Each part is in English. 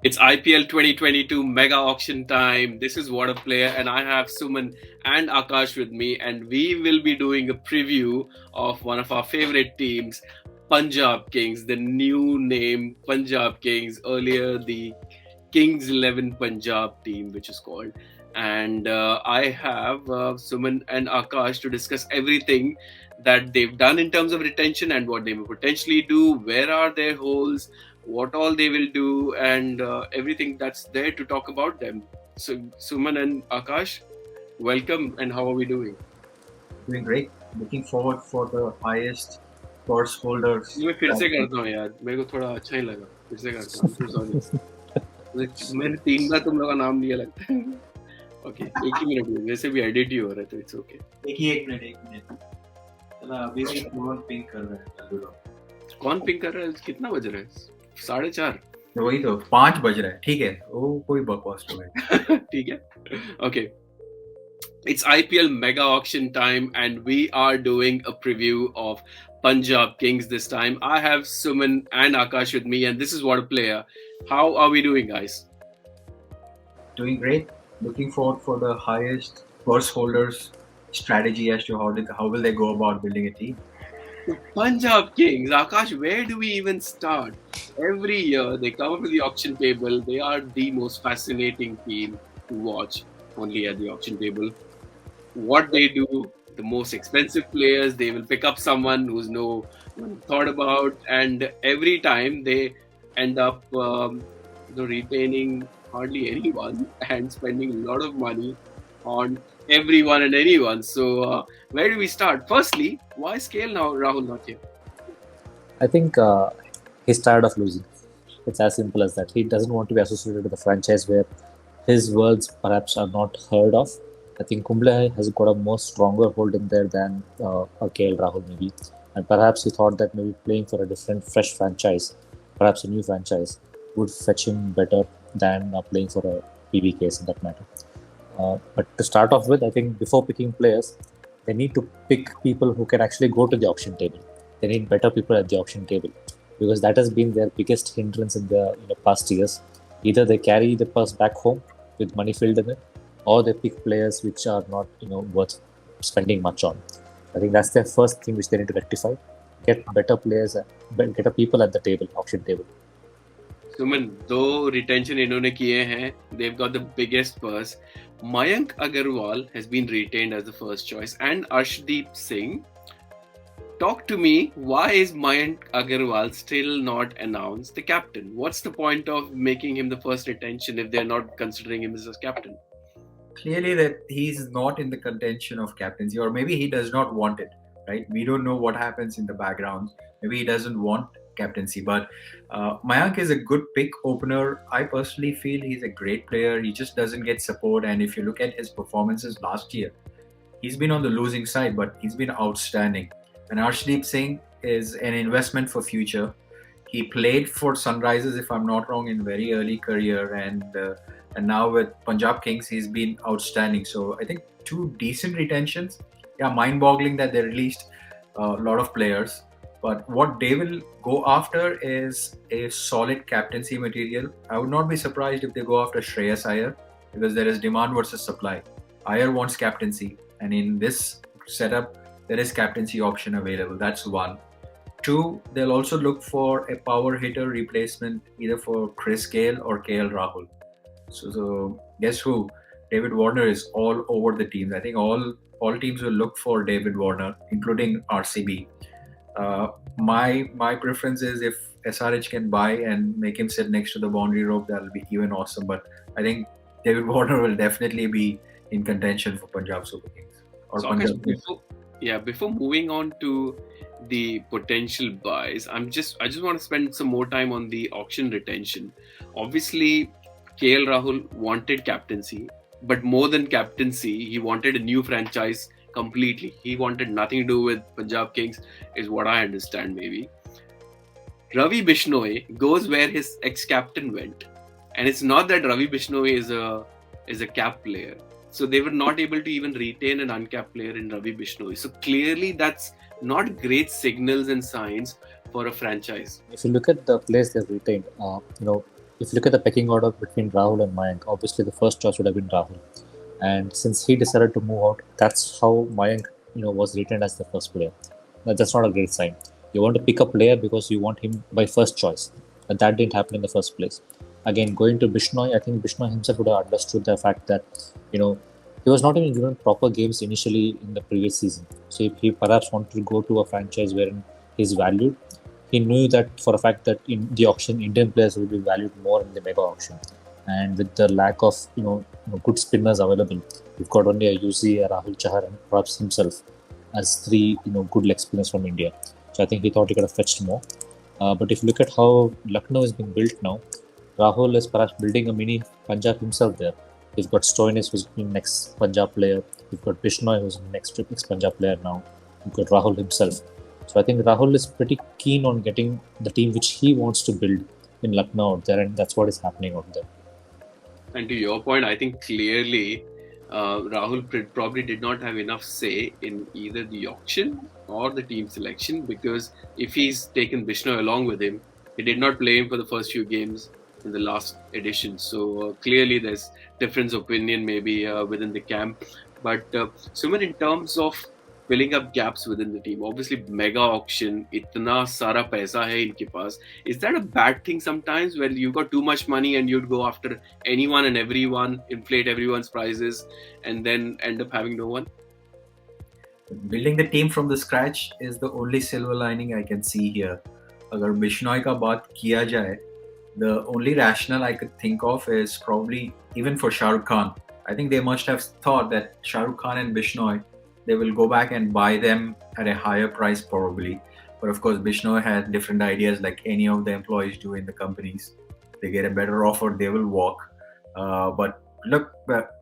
It's IPL 2022 mega auction time. This is Waadaplaya, and I have Suman and Akash with me, and we will be doing a preview of one of our favorite teams, Punjab Kings, the new name Punjab Kings, earlier the Kings 11 Punjab team, which is called. And I have Suman and Akash to discuss everything that they've done in terms of retention and what they may potentially do, where are their holes, what all they will do, and everything that's there to talk about them. So, Suman and Akash, welcome, and how are we doing? Doing great. Looking forward for the highest purse holders. मैं फिर से करता हूँ यार, मेरे को थोड़ा अच्छा ही लगा, फिर से करता हूँ, so sorry. मैंने 3 बार तुम लोग का नाम लिया लगता है. ओके, एक ही मिनट में, वैसे भी एडिट ही हो रहा है तो इट्स ओके. एक मिनट चला अभी भी कौन पिंक कर रहा है चालू रहो. कौन पिंक कर रहा है? कितना बज रहा है? 4:30. वही तो 5 बज रहा है. ठीक है, वो कोई बकवास तो है. ठीक है. Okay. It's IPL mega auction time, and we are doing a preview of Punjab Kings this time. I have Suman and Akash with me, and this is Waadaplaya. How are we doing, guys? Doing great. Looking forward for the highest purse holders strategy as to how will they go about building a team. Punjab Kings, Akash, where do we even start? Every year they come up with the auction table. They are the most fascinating team to watch only at the auction table. What they do, the most expensive players, they will pick up someone who's no one thought about, and every time they end up retaining hardly anyone and spending a lot of money on everyone and anyone. So, where do we start? Firstly, why scale now, Rahul, not here? I think he's tired of losing. It's as simple as that. He doesn't want to be associated with a franchise where his words perhaps are not heard of. I think Kumble has got a more stronger hold in there than a KL Rahul maybe. And perhaps he thought that maybe playing for a different, fresh franchise, perhaps a new franchise, would fetch him better than playing for a PBKS in that matter. But to start off with, I think before picking players, they need to pick people who can actually go to the auction table. They need better people at the auction table because that has been their biggest hindrance in the past years. Either they carry the purse back home with money filled in it, or they pick players which are not worth spending much on. I think that's their first thing which they need to rectify. Get better players, better people at the table, auction table. Suman, दो retention इन्होंने किए हैं. They've got the biggest purse. Mayank Agarwal has been retained as the first choice, and Arshdeep Singh. Talk to me. Why is Mayank Agarwal still not announced the captain? What's the point of making him the first retention if they're not considering him as a captain? Clearly that he's not in the contention of captaincy, or maybe he does not want it, right? We don't know what happens in the background. Maybe he doesn't want captaincy, but Mayank is a good pick opener. I personally feel he's a great player. He just doesn't get support, and if you look at his performances last year, he's been on the losing side, but he's been outstanding. And Arshdeep Singh is an investment for future. He played for Sunrisers, if I'm not wrong, in very early career, and now with Punjab Kings, he's been outstanding. So I think two decent retentions. Yeah, mind-boggling that they released a lot of players, but what they will go after is a solid captaincy material. I would not be surprised if they go after Shreyas Iyer because there is demand versus supply. Iyer wants captaincy, and in this setup, there is captaincy option available. That's one. Two, they'll also look for a power hitter replacement either for Chris Gale or KL Rahul. So guess who? David Warner is all over the teams. I think all teams will look for David Warner, including RCB. My preference is if SRH can buy and make him sit next to the boundary rope, that'll be even awesome. But I think David Warner will definitely be in contention for Punjab Super Kings or So, Akash, Punjab Kings. before moving on to the potential buys, I just want to spend some more time on the auction retention. Obviously, KL Rahul wanted captaincy, but more than captaincy, he wanted a new franchise completely. He wanted nothing to do with Punjab Kings, is what I understand, maybe. Ravi Bishnoi goes where his ex-captain went, and it's not that Ravi Bishnoi is a cap player. So they were not able to even retain an uncapped player in Ravi Bishnoi. So clearly, that's not great signals and signs for a franchise. If you look at the players they've retained, if you look at the pecking order between Rahul and Mayank, obviously the first choice would have been Rahul. And since he decided to move out, that's how Mayank, was retained as the first player. That's not a great sign. You want to pick a player because you want him by first choice, and that didn't happen in the first place. Again, going to Bishnoi, I think Bishnoi himself would have understood the fact that, you know, he was not even given proper games initially in the previous season. So if he perhaps wanted to go to a franchise wherein he's valued, he knew that for a fact that in the auction, Indian players will be valued more in the mega auction. And with the lack of good spinners available, we've got only a UC, a Rahul Chahar, and perhaps himself as three good leg spinners from India. So I think he thought he could have fetched more. But if you look at how Lucknow is being built now, Rahul is perhaps building a mini Punjab himself there. We've got Stoinis, who's the next Punjab player. We've got Bishnoi, who's the next Punjab player now. We've got Rahul himself. So I think Rahul is pretty keen on getting the team which he wants to build in Lucknow out there, and that's what is happening out there. And to your point, I think clearly Rahul probably did not have enough say in either the auction or the team selection, because if he's taken Bishnoy along with him, he did not play him for the first few games in the last edition. So clearly there's difference of opinion maybe within the camp. But Suman, in terms of filling up gaps within the team, obviously mega auction, itna sara paisa hai inke paas. Is that a bad thing sometimes when you've got too much money and you'd go after anyone and everyone, inflate everyone's prices, and then end up having no one? Building the team from the scratch is the only silver lining I can see here. अगर बिश्नोई का बात किया जाए, the only rationale I could think of is probably even for Shah Rukh Khan. I think they must have thought that Shah Rukh Khan and Bishnoi, they will go back and buy them at a higher price probably. But of course, Bishnoi had different ideas like any of the employees do in the companies. They get a better offer, they will walk. But look,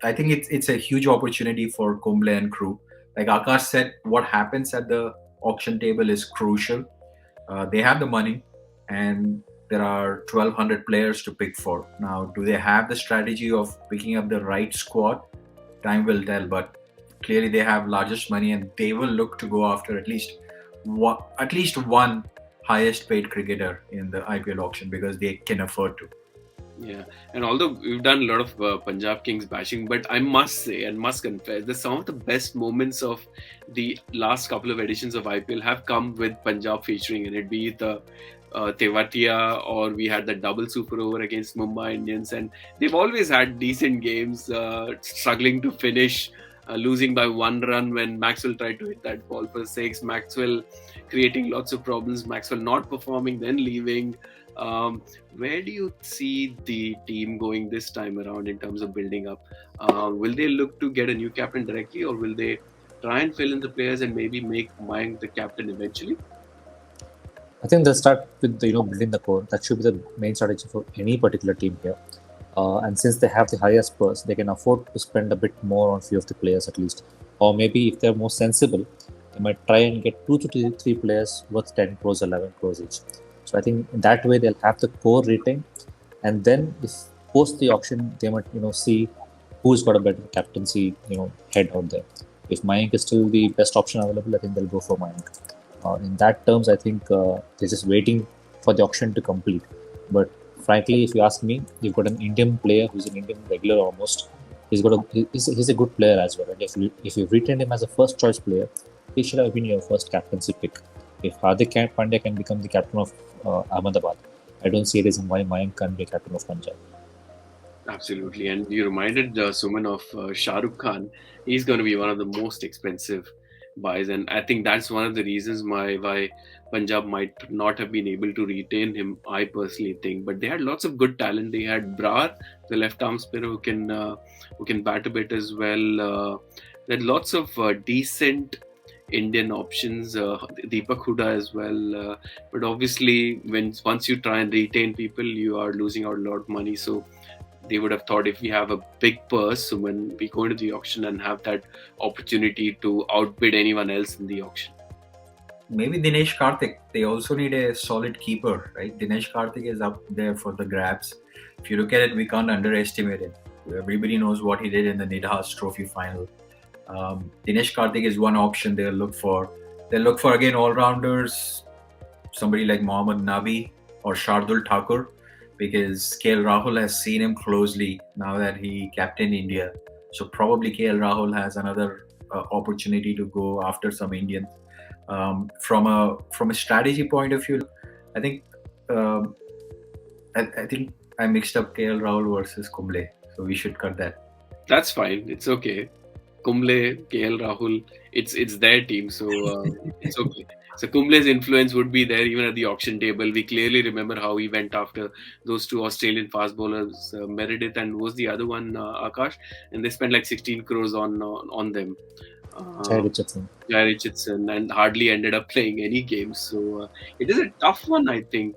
I think it's a huge opportunity for Kumble and crew. Like Akash said, what happens at the auction table is crucial. They have the money, and there are 1,200 players to pick for. Now, do they have the strategy of picking up the right squad? Time will tell, but clearly they have largest money, and they will look to go after at least one highest paid cricketer in the IPL auction because they can afford to. Yeah, and although we've done a lot of Punjab Kings bashing, but I must say and must confess that some of the best moments of the last couple of editions of IPL have come with Punjab featuring in it, be it the Tewatia, or we had the double super over against Mumbai Indians, and they've always had decent games, struggling to finish, losing by 1 run when Maxwell tried to hit that ball for six, Maxwell creating lots of problems, Maxwell not performing, then leaving. Where do you see the team going this time around in terms of building up? Will they look to get a new captain directly, or will they try and fill in the players and maybe make Mayank the captain eventually? I think they'll start with building the core. That should be the main strategy for any particular team here. And since they have the highest purse, they can afford to spend a bit more on few of the players at least. Or maybe if they're more sensible, they might try and get 2 to 3 players worth 10 crores, 11 crores each. So I think in that way they'll have the core retained, and then if post the auction they might see who's got a better captaincy head out there. If Mayank is still the best option available, I think they'll go for Mayank. In that terms, I think they're just waiting for the auction to complete. But frankly, if you ask me, you've got an Indian player who's an Indian regular almost. He's a good player as well. And if you retained him as a first choice player, he should have been your first captaincy pick. If Hardik Pandya can become the captain of Ahmedabad, I don't see a reason why Mayank can't be captain of Punjab. Absolutely, and you reminded Suman of Shah Rukh Khan. He's going to be one of the most expensive buys, and I think that's one of the reasons why Punjab might not have been able to retain him. I personally think, but they had lots of good talent. They had Brar, the left arm spinner who can bat a bit as well. There are lots of decent Indian options, Deepak Huda as well. But obviously, once you try and retain people, you are losing out a lot of money. So they would have thought if we have a big purse, so when we go into the auction and have that opportunity to outbid anyone else in the auction. Maybe Dinesh Karthik. They also need a solid keeper, right? Dinesh Karthik is up there for the grabs. If you look at it, we can't underestimate it. Everybody knows what he did in the Nidhas Trophy final. Dinesh Karthik is one option they'll look for. They'll look for again all-rounders, somebody like Mohammad Nabi or Shardul Thakur. because KL Rahul has seen him closely now that he captained India. So probably KL Rahul has another opportunity to go after some Indians. From a strategy point of view, I think um, I think I mixed up KL Rahul versus Kumble, so we should cut that. That's fine. It's okay. Kumble, KL Rahul, it's their team, so it's okay. So Kumble's influence would be there even at the auction table. We clearly remember how he went after those two Australian fast bowlers, Meredith and was the other one, Akash, and they spent like 16 crores on them. Jai Uh, Richardson. Jai Richardson, and hardly ended up playing any games. So it is a tough one, I think.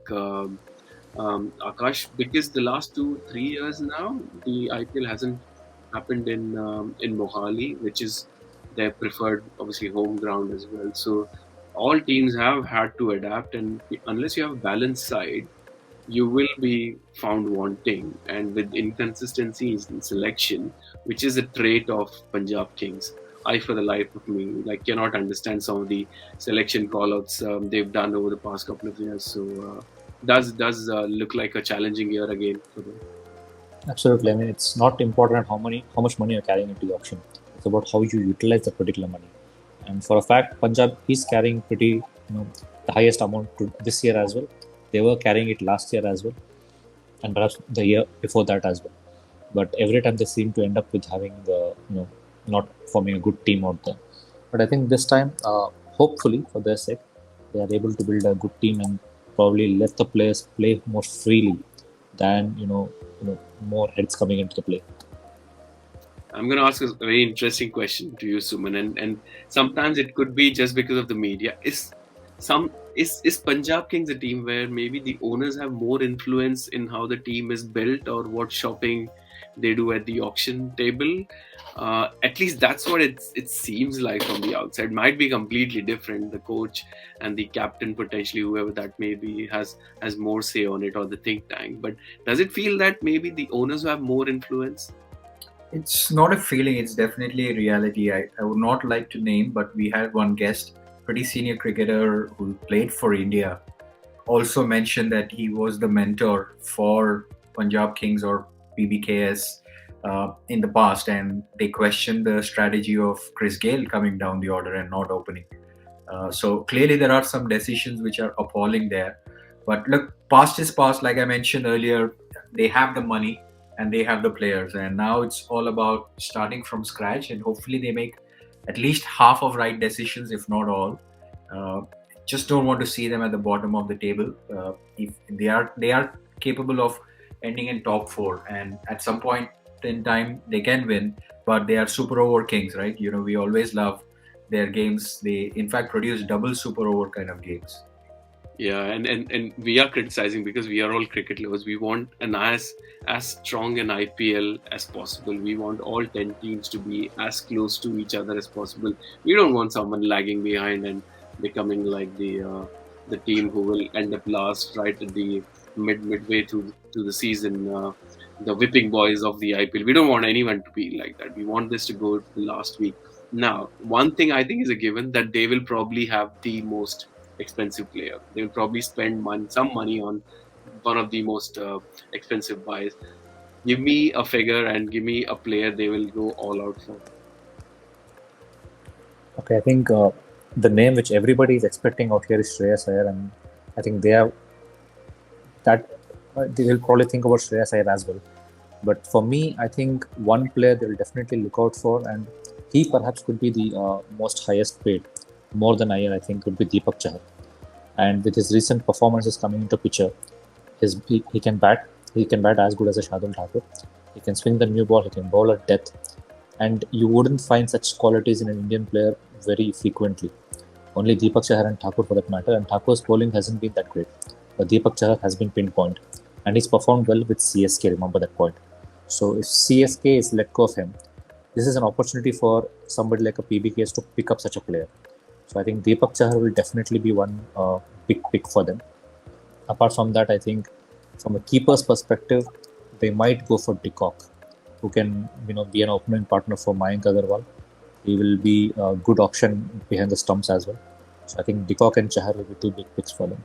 Akash, because the last 2 3 years now, the IPL hasn't happened in Mohali, which is their preferred, obviously, home ground as well. So all teams have had to adapt, and unless you have a balanced side, you will be found wanting. And with inconsistencies in selection, which is a trait of Punjab Kings, I, for the life of me, like cannot understand some of the selection callouts they've done over the past couple of years. So does look like a challenging year again for them. Absolutely. I mean, it's not important how much money you're carrying into the auction. It's about how you utilize that particular money. And for a fact, Punjab is carrying the highest amount this year as well. They were carrying it last year as well, and perhaps the year before that as well. But every time they seem to end up with having not forming a good team out there. But I think this time, hopefully for their sake, they are able to build a good team and probably let the players play more freely than more heads coming into the play. I'm going to ask a very interesting question to you, Suman, and sometimes it could be just because of the media. Is Punjab Kings a team where maybe the owners have more influence in how the team is built or what shopping they do at the auction table? At least that's what it seems like from the outside. Might be completely different. The coach and the captain, potentially whoever that may be, has more say on it, or the think tank. But does it feel that maybe the owners have more influence? It's not a feeling, it's definitely a reality. I would not like to name, but we had one guest, pretty senior cricketer who played for India, also mentioned that he was the mentor for Punjab Kings or PBKS in the past, and they questioned the strategy of Chris Gale coming down the order and not opening. So clearly, there are some decisions which are appalling there. But look, past is past. Like I mentioned earlier, they have the money and they have the players, and now it's all about starting from scratch. And hopefully, they make at least half of right decisions, if not all. Uh, just don't want to see them at the bottom of the table. If they are capable of ending in top four, and at some point in time they can win. But they are super over kings, right? We always love their games. They in fact produce double super over kind of games. Yeah, and we are criticizing because we are all cricket lovers. We want an as strong an IPL as possible. We want all 10 teams to be as close to each other as possible. We don't want someone lagging behind and becoming like the team who will end up last right at the midway to the season. The whipping boys of the IPL. We don't want anyone to be like that. We want this to go to the last week. Now, one thing I think is a given that they will probably have the most expensive player. They will probably spend some money on one of the most expensive buys. Give me a figure and give me a player they will go all out for. Okay, I think the name which everybody is expecting out here is Shreyas Iyer, and I think they will probably think about Shreyas Iyer as well. But for me, I think one player they will definitely look out for, and he perhaps could be the most highest paid, more than Iyer, I think, could be Deepak Chahar. And with his recent performances coming into picture, he can bat. He can bat as good as a Shardul Thakur. He can swing the new ball. He can bowl at depth, and you wouldn't find such qualities in an Indian player very frequently. Only Deepak Chahar and Thakur for that matter. And Thakur's bowling hasn't been that great, but Deepak Chahar has been pinpoint, and he's performed well with CSK. Remember that point. So if CSK is let go of him, this is an opportunity for somebody like a PBKS to pick up such a player. So I think Deepak Chahar will definitely be one big pick for them. Apart from that, I think from a keeper's perspective, they might go for De Kock, who can be an opening partner for Mayank Agarwal. He will be a good option behind the stumps as well. So I think De Kock and Chahar will be two big picks for them.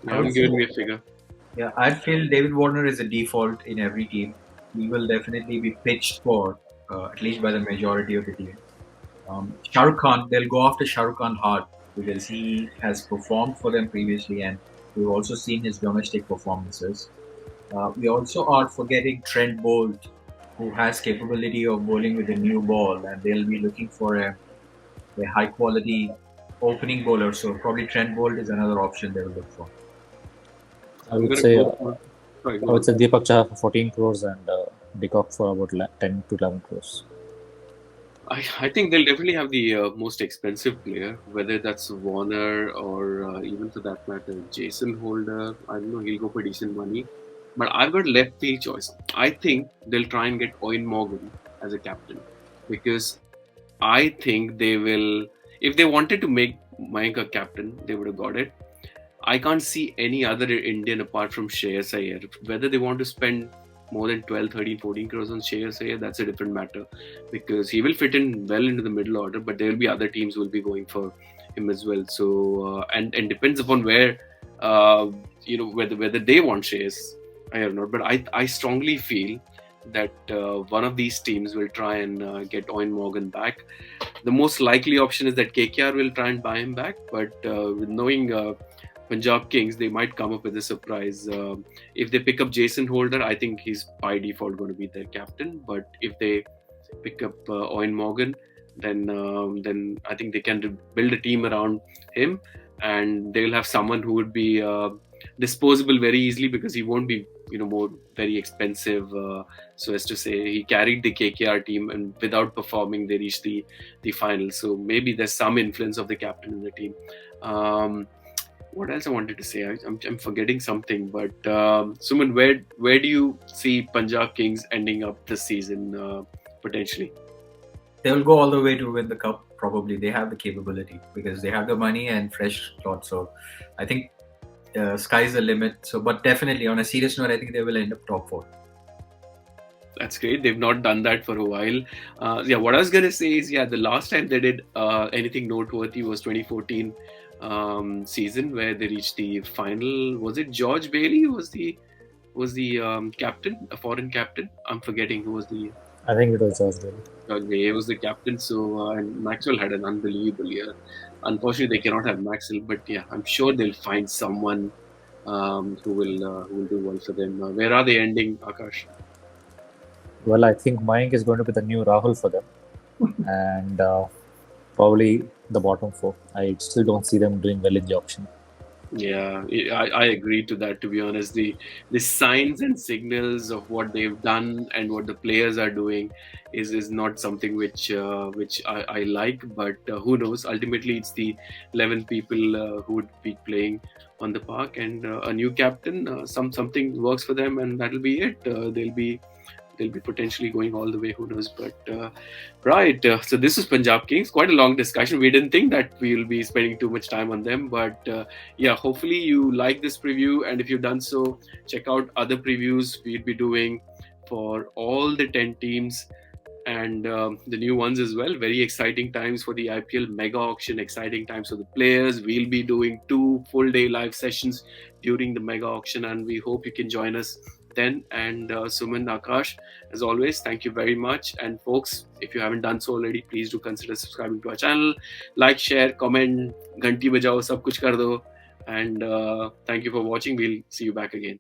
Now, give me a figure. Yeah, I feel David Warner is a default in every team. He will definitely be pitched for, at least by the majority of the team. Shah Rukh Khan, they'll go after Shah Rukh Khan hard because he has performed for them previously, and we've also seen his domestic performances. We also are forgetting Trent Bolt, who has capability of bowling with a new ball, and they'll be looking for a high quality opening bowler. So probably Trent Bolt is another option they will look for. I I'm would gonna say go for. Sorry, I go would on. say Deepak Chahar for 14 crores and Decock for about 10 to 11 crores. I think they'll definitely have the most expensive player, whether that's Warner or even for that matter, Jason Holder. I don't know, he'll go for decent money. But I've got left field choice. I think they'll try and get Owen Morgan as a captain because I think they will, if they wanted to make Mayank a captain, they would have got it. I can't see any other Indian apart from Shreyas Iyer. Whether they want to spend more than 12, 13, 14 crores on Shreyas Iyer, that's a different matter because he will fit in well into the middle order, but there will be other teams who will be going for him as well. So, and depends upon where, uh, whether they want Shreyas Iyer or not. But I strongly feel that one of these teams will try and get Owen Morgan back. The most likely option is that KKR will try and buy him back, but with knowing Punjab Kings, they might come up with a surprise. If they pick up Jason Holder, I think he's by default going to be their captain. But if they pick up Owen Morgan, then I think they can build a team around him, and they'll have someone who would be disposable very easily because he won't be more very expensive. So as to say, he carried the KKR team, and without performing, they reached the final. So maybe there's some influence of the captain in the team. What else I wanted to say? I'm forgetting something. But Suman, where do you see Punjab Kings ending up this season potentially? They will go all the way to win the cup. Probably they have the capability because they have the money and fresh cloth. So I think sky's the limit. So, but definitely on a serious note, I think they will end up top four. That's great. They've not done that for a while. Yeah, what I was gonna say is, yeah, the last time they did anything noteworthy was 2014 season where they reached the final. Was it George Bailey was the captain, a foreign captain? I'm forgetting who was the. I think it was George Bailey. George Bailey was the captain. So and Maxwell had an unbelievable year. Unfortunately, they cannot have Maxwell, but yeah, I'm sure they'll find someone who will do well for them. Where are they ending, Akash? Well, I think Mayank is going to be the new Rahul for them, and probably the bottom four. I still don't see them doing well in the auction. Yeah, I agree to that. To be honest, the signs and signals of what they've done and what the players are doing is not something which I like. But who knows? Ultimately, it's the 11 people who would be playing on the park, and a new captain. Something works for them, and that'll be it. They'll be potentially going all the way. Who knows? But right. So this is Punjab Kings. Quite a long discussion. We didn't think that we will be spending too much time on them, but yeah. Hopefully you like this preview, and if you've done so, check out other previews we'll be doing for all the 10 teams and the new ones as well. Very exciting times for the IPL mega auction. Exciting times for the players. We'll be doing 2 full-day live sessions during the mega auction, and we hope you can join us then. And Suman, Akash, as always, thank you very much. And folks, if you haven't done so already, please do consider subscribing to our channel. Like, share, comment, ghanti bajao, sab kuch kar do. And thank you for watching. We'll see you back again.